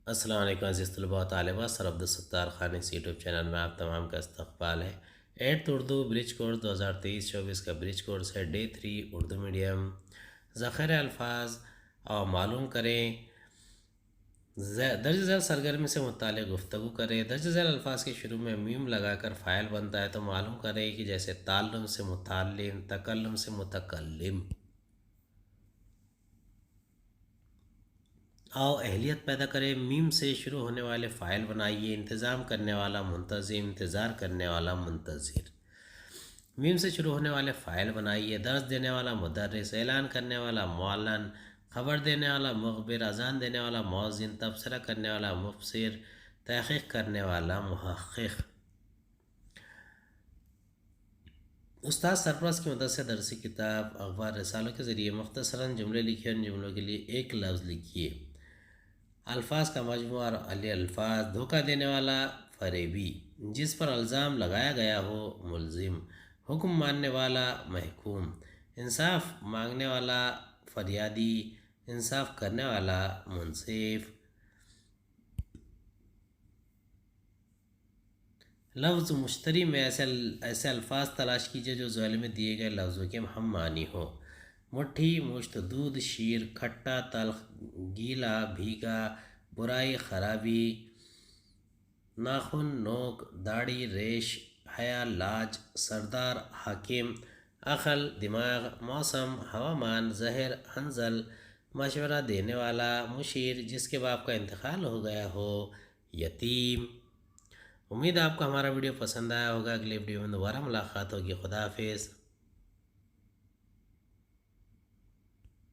السلام علیکم عزیز طلباء و طالبات، سر عبدالستار خان اس یوٹیوب چینل میں آپ تمام کا استقبال ہے۔ 8 اردو برج کورس 2023-24 کا برج کورس ہے ڈے 3 اردو میڈیم۔ ذخیرہ الفاظ اور معلوم کریں، درج ذیل سرگرمی سے متعلق گفتگو کریں۔ درج ذیل الفاظ کے شروع میں میم لگا کر فاعل بنتا ہے تو معلوم کریں کہ جیسے تعلم سے متعلم، تکلم سے متکلم۔ آؤ اہلیت پیدا کریں، میم سے شروع ہونے والے فاعل بنائیے۔ انتظام کرنے والا منتظم، انتظار کرنے والا منتظر۔ میم سے شروع ہونے والے فاعل بنائیے۔ درس دینے والا مدرس، اعلان کرنے والا معلن، خبر دینے والا مخبر، اذان دینے والا مؤذن، تبصرہ کرنے والا مبصر، تحقیق کرنے والا محقق۔ استاد سرفراز کی مدد سے درسی کتاب، اخبار، رسالوں کے ذریعے مختصراً جملے لکھیے۔ ان جملوں کے لیے ایک لفظ لکھیے۔ الفاظ کا مجموعہ اور الفاظ: دھوکہ دینے والا فریبی، جس پر الزام لگایا گیا ہو ملزم، حکم ماننے والا محکوم، انصاف مانگنے والا فریادی، انصاف کرنے والا منصف۔ لفظ مشتری میں ایسے الفاظ تلاش کیجیے جو ذیل میں دیے گئے لفظوں کے ہم معنی ہو۔ مٹھی، مشت، دودھ، شیر، کھٹا، تلخ، گیلا، بھیگا، برائی، خرابی، ناخن، نوک، داڑھی، ریش، حیا، لاج، سردار، حاکم، عقل، دماغ، موسم، ہوامان، زہر، حنظل، مشورہ دینے والا، مشیر، جس کے باپ کا انتقال ہو گیا ہو، یتیم۔ امید ہے آپ کو ہمارا ویڈیو پسند آیا ہوگا۔ اگلے ویڈیو میں دوبارہ ملاقات ہوگی۔ خدا حافظ۔